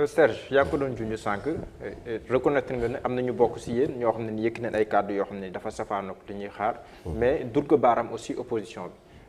Serge yaa ko doon junj sànq reconnaître nga ne am na ñu bokk si yéen ñoo xam ne ni yëkk nañ ay kàddu yoo xam ne dafa safaanook li ñuy xaar mais dur ko baaram aussi opposition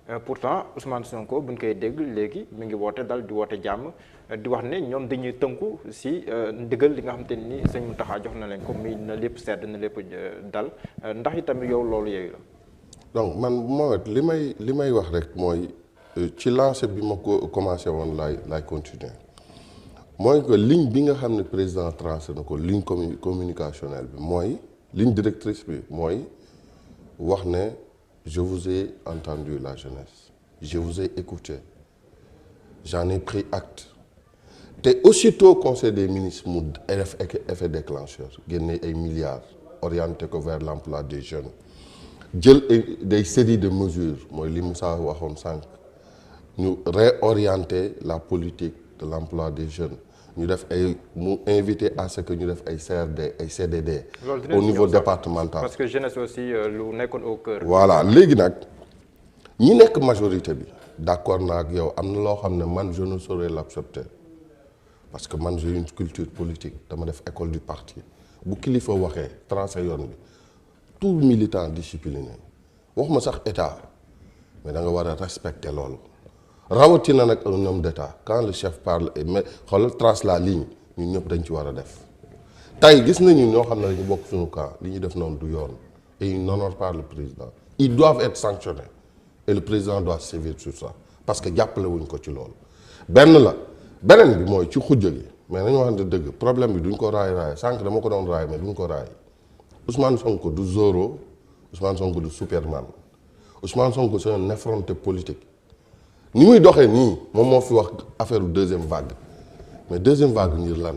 bi pourtant Ousmane Sonko buñ koy dégg léegi mi ngi woote dal di woote jàmm di wax ne ñoom dañuy tënku si ndigal li nga xam te ni sëñ Mountakha jox na leen ko muy na lépp sedd na lépp dal ndax itam yow loolu yooyu la. donc man Mohamed li may wax rek mooy ci lancé bi ma ko commencé woon laay continuer mooy que ligne bi nga xam ne président tracé na ko ligne communicationnelle bi mooy ligne directrice bi mooy wax ne je vous ai entendu la jeunesse je vous ai écouté j'en ai pris acte te aussitôt conseil des ministres mu def effet déclencheur génne ay milliards orienté ko vers l'emploi des jeunes jël des séries de mesures mooy li Moussa waxoon sànq ñu réorienter la politique de l'emploi des jeunes ñu def ay mu invité à ce que ñu def ay CRD ay CDD au niveau départemental parce que jeunesse aussi lu nekkoon au cœur. voilà léegi nag ñi nekk majorité bi d'accord naa ak yow am na loo xam ne man je ne saurais l'accepter parce que man j'ai une culture politique dama def école du parti bu kilifa waxee tracé yoon bi tout militant discipliné wax ma sax état mais da nga war a respecter loolu rawatina nag un homme d'état quand le chef parle mais xoolal trace la ligne ñun ñëpp dañ ci war a def tey gis nañu ñoo xam ne dañu bokk suñu camp li ñu def noonu du yoon et ils n'honorent pas le président ils doivent être sanctionnés et le président doit sévir sur ça parce que jàppale wuñ ko ci loolu beneen bi mooy ci xujja gi mais nañu waxante dëgg problème bi duñ ko raay sànq dama ko doon raay mais duñ ko raay Ousmane Sonko du Zorro Ousmane Sonko du Superman Ousmane Sonko c'est un effronté politique ni muy doxee nii moom moo fi wax affaire deuxième vague mais deuxième vague ngir lan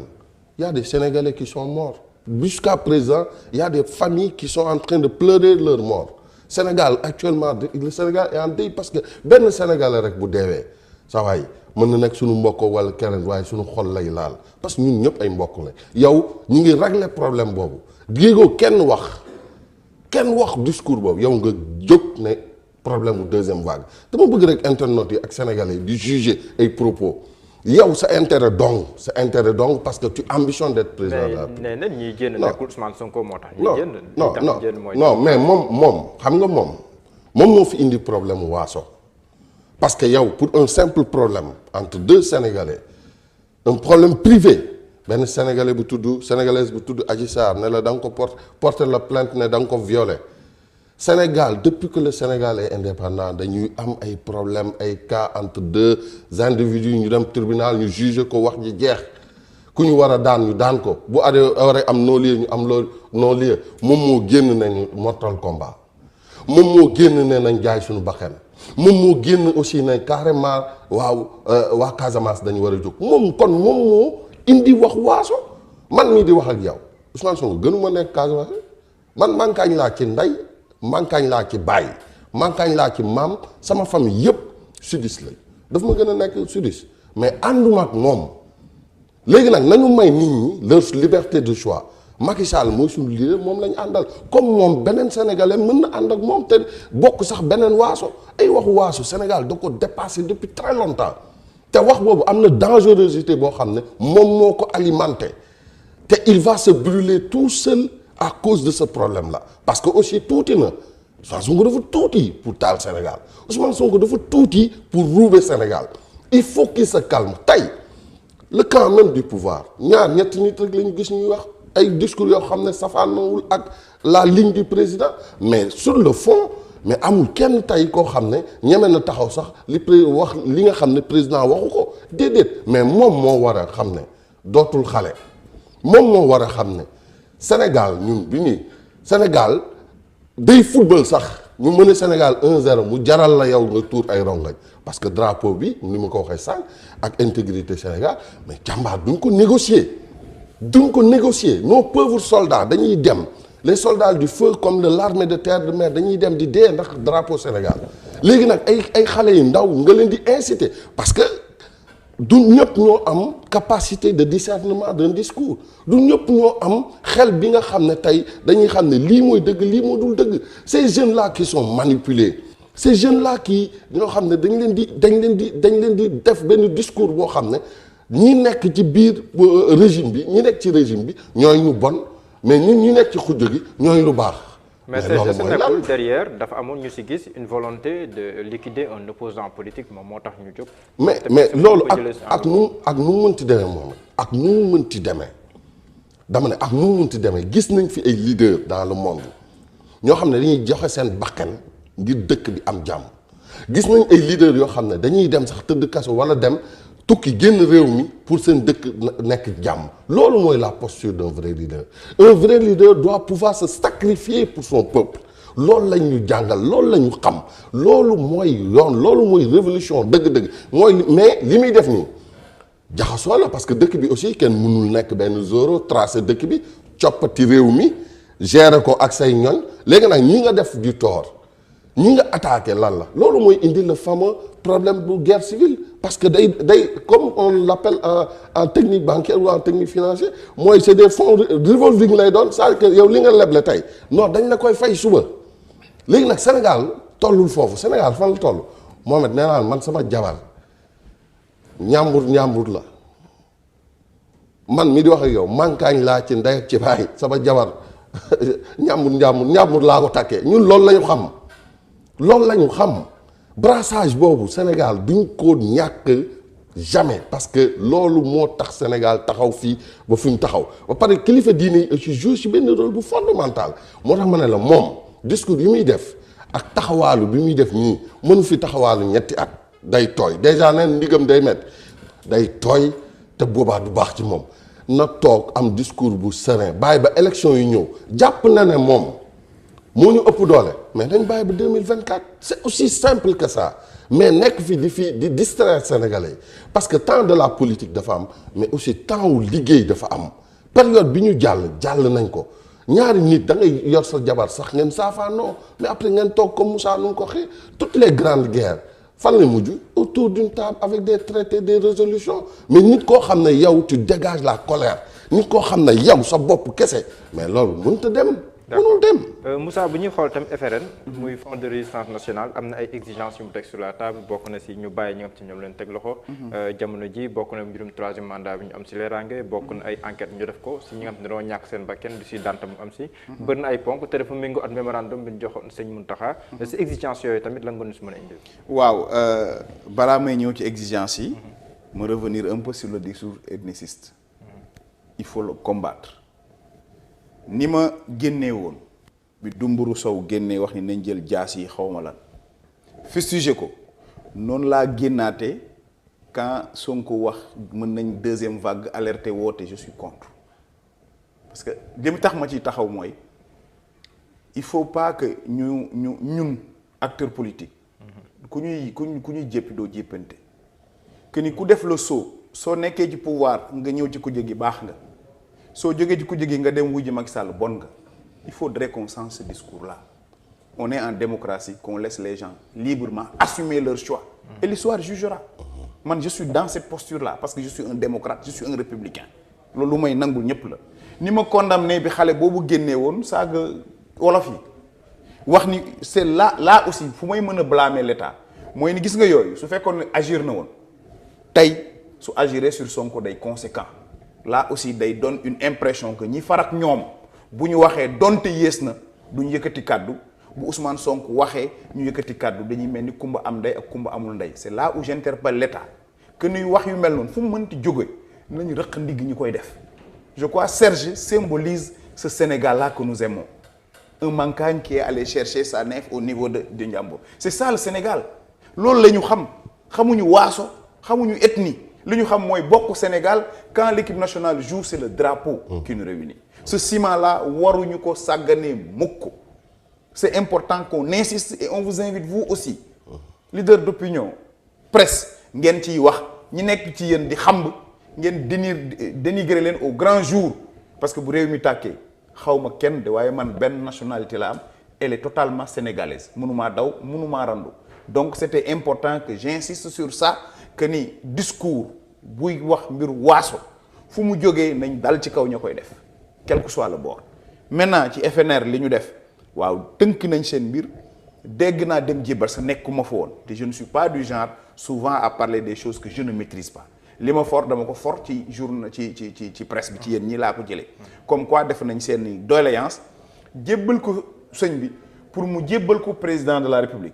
y a des Sénégalais qui sont morts jusqu'à présent y a des familles qui sont en train de pleurer leur mort Sénégal actuellement le Sénégal est en deuil parce que benn Sénégalais rek bu deewee saa waay mën na nekk suñu mbokk wala keneen waaye suñu xol lay laal parce que ñun ñëpp ay mbokk la yow ñu ngi régler problème boobu géegoo kenn wax discours boobu yow nga jóg ne problème bu deuxième vague dama bëgg rek internautes yi ak sénégalais di juger ay propos yow sa intérêt donc parce que tu ambitionnes d'être président de la République. mais nee na ñiy génn nekkul Ousmane Sonko moo tax. ñiy génn non mais moom xam nga moom moo fi indi problème mu waaso. parce que yow pour un simple problème entre deux Sénégalais un problème privé benn sénégalais sénégalaise bu tudd Adji Sarr ne la da nga ko porter la plainte ne da nga ko violé Sénégal depuis que le Sénégal est indépendant dañuy am ay problème ay cas entre deux individus ñu dem tribunal ñu juger ko wax ji jeex ku ñu war a daan ñu daan ko bu waree am non-lieu ñu am loolu non-lieu moom moo génn nañu mortal combat moom moo génn ne nañ jaay suñu bakkan moom moo génn aussi ne carrément waa Casamance dañu war a jóg moom moo indi wax waaso man mii di wax ak yow Ousmane Sonko gënuma nekk Casamance man mankaañ laa ci ndey mankaañ laa ci baay mankaañ laa ci maam sama famille yëpp sudiste lañ daf ma gën a nekk sudiste mais ànduma ak moom léegi nag nañu may nit ñi leur liberté de choix Macky Sall mooy suñu leader moom lañu àndal comme moom beneen sénégalais mën na ànd ak moom te bokk sax beneen waaso ay waxu waaso Sénégal da ko dépassé depuis très longtemps te wax boobu am na dangerosité boo xam ne moom moo ko alimenté te il va se brûler tout seul à cause de ce problème là parce que aussi tuuti na Ousmane Sonko dafa tuuti pour taal Sénégal Ousmane Sonko dafa tuuti pour rouber Sénégal il faut qu'il se calme tey le camp même du pouvoir ñetti nit rek la ñu gis ñuy wax ay discours yoo xam ne safaanawul ak la ligne du président mais sur le fond mais amul kenn tey koo xam ne ñeme na taxaw sax wax li nga xam ne président waxu ko déedéet mais moom moo war a xam ne dootul xale moom moo war a xam ne Sénégal ñun bi ñuy Sénégal day football sax ñu mën a Sénégal 1-0 mu jaral la yow nga tuur ay rongañ parce que drapeau bi ni ma ko waxee sànq ak intégrité Sénégal mais jàmbaar duñ ko négocier nos pauvres soldats dañuy dem les soldats du feu comme l'armée de terre de mer dañuy dem di dee ndax drapeau Sénégal léegi nag ay xale yu ndaw nga leen di inciter parce que du ñëpp ñoo am capacité de discernement d'un discours du ñëpp ñoo am xel bi nga xam ne tey dañuy xam ne lii mooy dëgg lii moo dul dëgg ces jeunes là qui sont manipulés ces jeunes là qui ñoo xam ne dañ leen di def benn discours boo xam ne ñi nekk ci biir régime bi ñi nekk ci régime bi ñooy ñu bon mais ñun ñi nekk ci xujj gi ñooy lu baax. mais c'est nekkul derrière dafa amoon ñu si gis une volonté de liquider un opposant politique moom moo tax ñu jóg. mais loolu ak nu mënti demee moom ak nu mënti demee dama ne ak nu mënti demee gis nañ fi ay leaders dans le monde ñoo xam ne dañuy joxe seen bakkan ngir dëkk bi am jàmm gis nañ ay leaders yoo xam ne dañuy dem sax tëdd kaso wala dem tukki génn réew mi pour seen dëkk nekk jàmm loolu mooy la posture d'un vrai leader. Un vrai leader doit pouvoir se sacrifier pour son peuple loolu lañ ñu jàngal loolu la ñu xam loolu mooy yoon loolu mooy révolution dëgg-dëgg mooy mais li muy def nii jaxasoo la parce que dëkk bi aussi kenn mënul nekk benn zoro tracé dëkk bi coppati réew mi gérer ko ak say ñoñ léegi nag ñi nga def du tort ñi nga attaqué lan la loolu mooy indi le fameux problème bu guerre civile parce que day comme on l'appelle en technique bancaire ou en technique financière mooy c'est des fonds revolving lay doon c'est-à-dire que yow li nga leble tey non dañ la koy fay suba léegi nag Sénégal tollul foofu Sénégal fan la toll Mohamed nee naa man sama jabar ñàmbur la man mi di wax ak yow mankaañ laa ci ndey ak ci baay sama jabar ñàmbur laa ko takkee ñun loolu la ñu xam loolu la ñu xam brassage boobu Sénégal duñ ko ñàkk jamais parce que loolu moo tax Sénégal taxaw fii ba fi mu taxaw ba pare kilifa diine yi aussi joue ci benn rôle bu fondamental moo tax ma ne la moom discours yi muy def ak taxawaalu bi muy def nii mënu fi taxawaalu ñetti at day tooy déjà neen ndigam day met day tooy te boobaa du baax ci moom na toog am discours bu serein bàyyi ba élection yi ñëw jàpp na ne moom moo ñu ëpp doole mais dañ bàyyi ba 2024 c'est aussi simple que ça mais nekk fi di distraire sénégalais parce que temps de la politique dafa am mais aussi temps wu liggéey dafa am période bi ñu jàll nañ ko ñaari nit da ngay yor sa jabar sax ngeen saafaanoo mais après ngeen toog comme Moussa nu mu ko waxee toutes les grandes guerres fan la mujj autour d'une table avec des traités des résolutions mais nit koo xam ne yow tu dégages la colère nit koo xam ne yow sa bopp kese mais loolu mënut a dem. mënul dem. Moussa bu ñuy xool tam FRN. muy Front de résistance nationale am na ay exigences yu mu teg sur la table bokk na si ñu bàyyi ñi nga xam si ñoom leen teg loxo. jamono ji bokk na mbirum troisième mandat bi ñu am si leeraange bokk na ay enquêtes ñu def ko si ñi nga xam ne dañoo ñàkk seen bakkan bi si danta mu am si. bëri na ay ponk te dafa méngoo at mémorandum bi ñu joxoon sëñ Mountakha. si exigences yooyu tamit lan nga ñu si mën a indi. waaw balaa may ñëw ci exigences yi. ma revenir un peu sur le discours ethniciste. il faut le combattre. ni ma génnee woon bi Dumburu Sow génnee wax ni nañ jël jaas yi xaw ma lan fustigé ko noonu laa génnaate quand Sonko wax mën nañ deuxième vague alerté woote je suis contre parce que li tax ma ciy taxaw mooy il faut pas que ñun acteur politique ku ñuy jéppi doo jéppante que ni ku def la soo nekkee ci pouvoir nga ñëw ci kujje gi baax nga soo jógee ci kujje gi nga dem wujji Macky Sall bon nga il faudrait qu'on change ce discours-là on est en démocratie qu'on laisse les gens librement assumer leur choix et l'histoire jugera man je suis dans cette posture-là parce que je suis un démocrate je suis un républicain loolu may nangul ñëpp la ni ma condamné bi xale boobu génnee woon saaga wolof yi wax ni c'est là aussi fu may mën a blâmer l'État mooy ni gis nga yooyu su fekkoon ne agir na woon tey su agiré sur Sonko day conséquent là aussi day donne une impression que ñi farak ñoom bu ñu waxee donte yées na duñ yëkkati kàddu bu Ousmane Sonko waxee ñu yëkkati kàddu dañuy mel ni kumba am ndey ak kumba amul ndey c'est là où j'interpelle l'État que nuy wax yu mel noonu fu mu mënti jóge nañu rëq ndigg ñu koy def je crois Serge symbolise ce Sénégal-là que nous aimons un Mankagne qui est allé chercher sa nef au niveau de Ndiambour c'est ça le Sénégal loolu la ñu xamuñu waaso xamuñu ethnie li ñu xam mooy bokk Sénégal quand l'équipe nationale joue c'est le drapeau qui nous réunit ce ciment-là waruñu ko sàgganee mukk c'est important qu'on insiste et on vous invite vous aussi leader d'opinion presse ngeen ciy wax ñi nekk ci yéen di xamb ngeen dénigrer leen au grand jour parce que bu réew mi tàkkee xawma kenn de waaye man benn nationalité la am elle est totalement sénégalaise mënumaa daw mënumaa randu donc c'était important que j'insiste sur ça que ni discours buy wax mbir waaso fu mu jógee nañ dal ci kaw ña koy def quel que soit le bord maintenant ci FNR li ñu def waaw tënk nañ seen mbir dégg naa dem jébbal sa nekkuma fa woon te je ne suis pas du genre souvent à parler des choses que je ne maîtrise pas li ma for dama ko for ci ci presse bi ci yéen ñii laa ko jëlee comme quoi def nañ seen doléance jébbal ko sëñ bi pour mu jébbal ko président de la République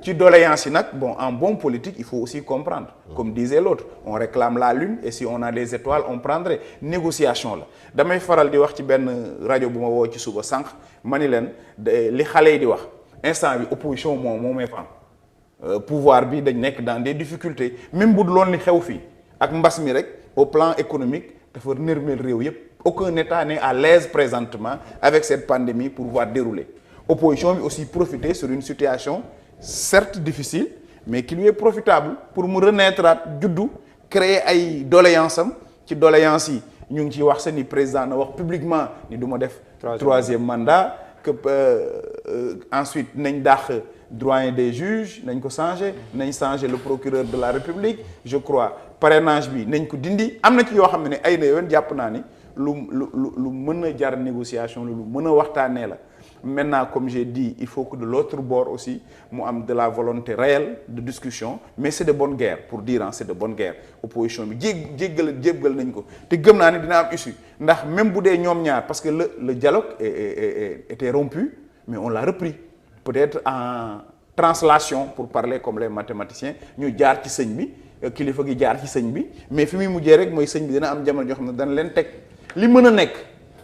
ci doléance yi nag bon en bon politique il faut aussi comprendre comme disait l'autre on réclame la lune et si on a des étoiles on prendrait négociation la damay faral di wax ci benn rajo bu ma woo ci suba sànq ma ni leen li xale yi di wax instant bi opposition moo may fan pouvoir bi dañ nekk dans des difficultés même bu loon li xew fii ak mbas mi rek au plan économique dafa nërmeel réew yépp aucun état n'est à l'aise présentement avec cette pandémie pour pouvoir dérouler opposition bi aussi profiter sur une situation certes difficile mais qui lui est profitable pour mu renaître juddu créer ay doléances am ci doléances yi ñu ngi ciy wax sa ni président na wax publiquement ni du ma def troisième mandat que ensuite nañ dàq doyen des juges nañ ko changer nañ changer le procureur de la République je crois parrainage bi nañ ko dindi am na ci yoo xam ne ay na yoon jàpp naa ni lu mën a jar négociation lu mën a waxtaanee la maintenant comme j'ai dit il faut que de l'autre bord aussi mu am de la volonté réelle de discussion mais c'est de bonne guerre pour dire c'est de bonne guerre opposition bi jéggal nañ ko te gëm naa ni dina am issue ndax même bu dee ñoom ñaar parce que le dialogue était rompu mais on l'a repris peut-être en translation pour parler comme les mathématiciens ñu jaar ci sëñ bi kilifa gi jaar ci sëñ bi mais fi muy mujjee rek mooy sëñ bi dina am jamono joo xam ne dana leen teg li mën a nekk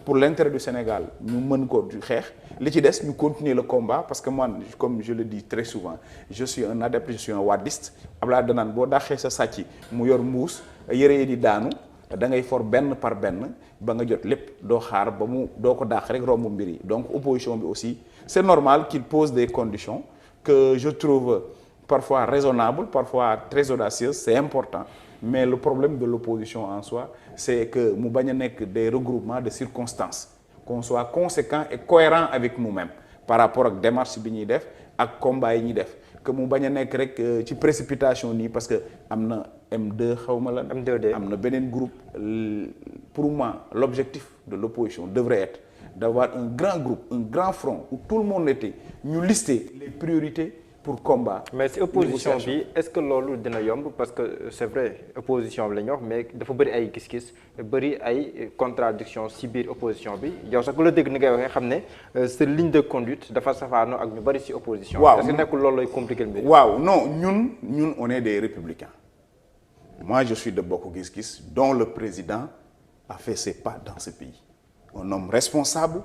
pour l'intérêt du Sénégal ñu mën ko xeex li ci des ñu continuer le combat parce que moi comme je le dis très souvent je suis un adepte je suis un wadiste Abdoulaye danaan boo dàqee sa sàcc mu yor mbuus yëre yi di daanu da ngay for benn par benn ba nga jot lépp doo xaar ba mu doo ko dàq rek romb mbir yi donc opposition bi aussi c'est normal qu'il pose des conditions que je trouve parfois raisonnables parfois très audacieuses c'est important mais le problème de l'opposition en soi c'est que mu bañ a nekk des regroupements de circonstances qu'on soit conséquent et cohérent avec nous-mêmes par rapport ak démarche bi ñuy def ak combat yi ñuy def que mu bañ a nekk rek ci précipitation nii parce que am na M2 xawma la M2D am na beneen groupe pour moi l'objectif de l'opposition devrait être d'avoir un grand groupe un grand front où tout le monde était ñu lister les priorités pour combat. mais si opposition bi est-ce que loolu dina yomb parce que c'est vrai opposition bi la ñu wax mais dafa bëri ay gis-gis bëri ay contradiction si biir opposition bi yow sax ku la dégg ni ngay waxee xam ne sa ligne de conduite dafa safaanoo ak ñu bëri si opposition. waaw est-ce que nekkul loolu lay compliquer mbir. waaw non ñun on est des républicains moi je suis de Bokk Gis Gis dont le président a fait ses pas dans ce pays un homme responsable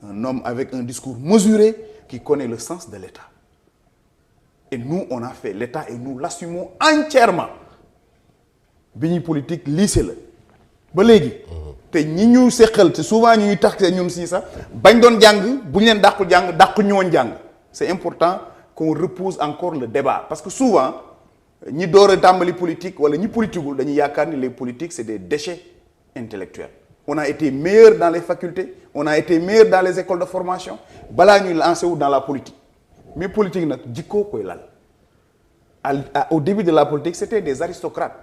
un homme avec un discours mesuré qui connaît le sens de l'État. Et nous, on a fait l'État et nous l'assumons entièrement. bi ñuy politique lycée la ba léegi. te ñi ñu seqal te souvent ñuy tax ñun si sax bañ doon jàng bu ñu leen dàqu jàng dàqu ñu woon jàng. c'est important qu'on repose encore le débat parce que souvent ñi door a tàmbali politique wala ñi politiqueul dañuy yaakaar ni les politiques c'est des déchets intellectuels. on a été meilleurs dans les facultés on a été meilleurs dans les écoles de formation balaa ñuy lancer wu dans la politique. mais politique nag jikkoo koy lal au début de la politique c'était des aristocrates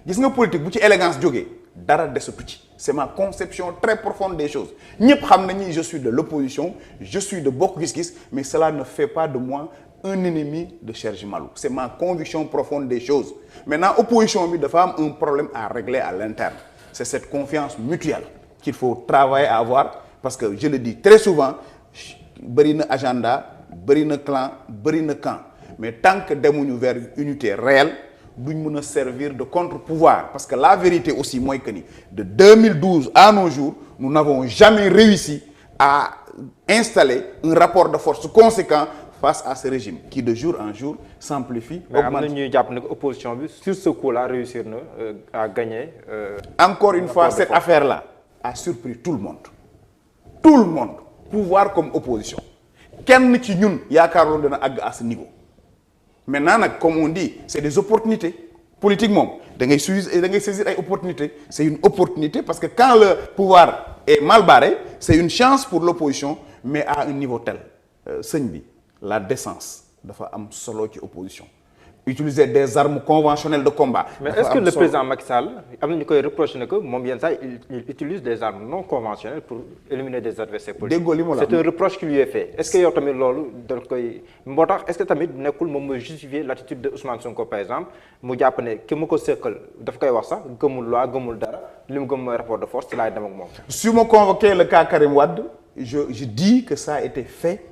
gis nga politique bu ci élégance jógee dara desatu ci c'est ma conception très profonde des choses ñëpp xam nañu je suis de l'opposition je suis de Bokk Gis Gis mais cela ne fait pas de moi un ennemi de Serge Malou c'est ma conviction profonde des choses maintenant opposition bi dafa am un problème à régler à l'interne c'est cette confiance mutuelle qu'il faut travailler à avoir parce que je le dis très souvent bëri na agenda bëri na clan bëri na camp mais tant que demuñu vers une unité réelle duñ mën a servir de contre-pouvoir parce que la vérité aussi mooy que ni de 2012 à nos jours nous n'avons jamais réussi à installer un rapport de force conséquent face à ce régime qui de jour en jour s'amplifie. mais am na ñuy jàpp ne opposition bi sur ce coup-là réussir na à gagner. Encore une fois cette affaire-là a surpris tout le monde pouvoir comme opposition. kenn ci ñun yaakaaroon dana àgg à ce niveau maintenant nag comme on dit c'est des opportunités politique moom da ngay saisir ay opportunités c'est une opportunité parce que quand le pouvoir est mal barré c'est une chance pour l'opposition mais à un niveau tel sëñ bi la décence dafa am solo ci opposition utiliser des armes conventionnelles de combat. mais est-ce que le président Macky Sall am na ñu koy reprocher ne que moom yenn saa il utilise des armes non conventionnelles pour éliminer des adversaires politiques. déggoo li mu la c'est un reproche qui lui est fait est-ce que yow tamit loolu da koy moo tax est-ce que tamit nekkul moom mooy justifier l'attitude de Ousmane Sonko par exemple mu jàpp ne ki ma ko seqal daf koy wax sax gëmul loi gëmul dara li mu gëm mooy rapport de force ci laay dem ak moom. Si ma convoqué le cas Karim Wade je dis que ça a été fait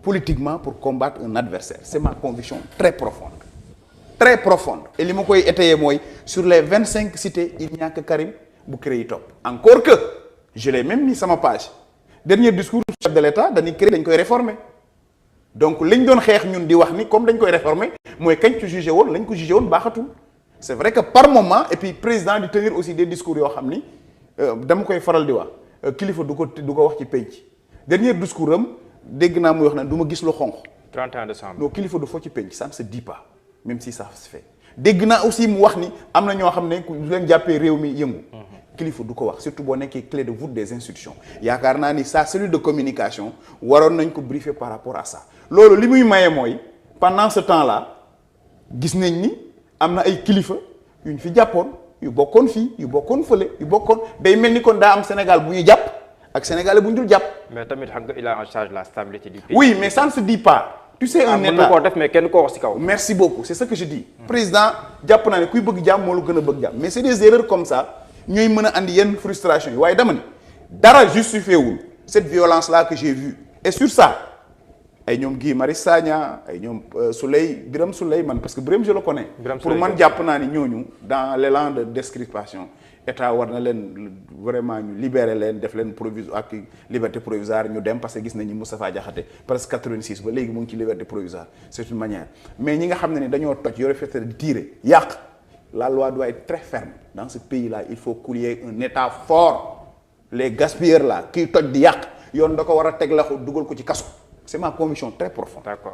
politiquement pour combattre un adversaire c'est ma conviction très profonde et li ma koy étayer mooy sur les 25 cités il n'y a que Karim bu créé topp encore que je l'ai même mis sama page dernier discours du chef de l'État dañuy créé dañ koy réformer donc liñ doon xeex ñun di wax ni comme dañ koy réformer mooy kañ ci jugé woon lañ ko jugé woon baaxatul c'est vrai que par moment et puis président di tenir aussi des discours yoo xam ni dama koy faral di wax kilifa du ko wax ci penc dernier discours am dégg naa muy wax ne du ma gis lu xonq 31 décembre. non kilifa du foo ci penc ça ne se dit pas même si ça se fait dégg naa aussi mu wax ni am na ñoo xam ne du leen jàppee réew mi yëngu kilifa du ko wax surtout boo nekkee clé de voûte des institutions yaakaar naa ni sa cellule de communication waroon nañ ko briefer par rapport à ça loolu li muy maye mooy pendant ce temps là gis nañ ni am na ay kilifa yu ñu fi jàppoon yu bokkoon fii yu bokkoon fële yu bokkoon day mel ni kon daa am Sénégal bu ñu jàpp ak Sénégalais bu ñu dul jàpp. mais tamit xam nga il a en charge la stabilité du pays. oui mais ça ne se dit pas. tu sais un mën état na koo def mais kenn koo wax ci kaw. merci beaucoup c'est ce que je dis. président jàpp naa ne kuy bëgg jàmm moo lu gën a bëgg jàmm mais c'est des erreurs comme ça ñooy mën a andi yenn frustration yi waaye dama ni dara justifié wul cette violence là que j'ai vue et sur ça ay ñoom Guy Marius Sagna ay ñoom Birame Souleye man parce que Birame je le connais. pour man jàpp naa ni ñooñu dans l'élan de discrimination état war na leen vraiment ñu libérer leen def leen provisoire ak liberté provisoire ñu dem parce que gis nañu Moustapha Diakhaté presque 86 ba léegi mu ngi ci liberté provisoire c'est une manière mais ñi nga xam ne ni dañoo toj yore fete di tirer yàq la loi doit être très ferme dans ce pays là il faut qu'il y ait un état fort les gaspilleurs là kiy toj di yàq yoon da ko war a teg la dugal ko ci kaso c'est ma conviction très profonde. D'accord.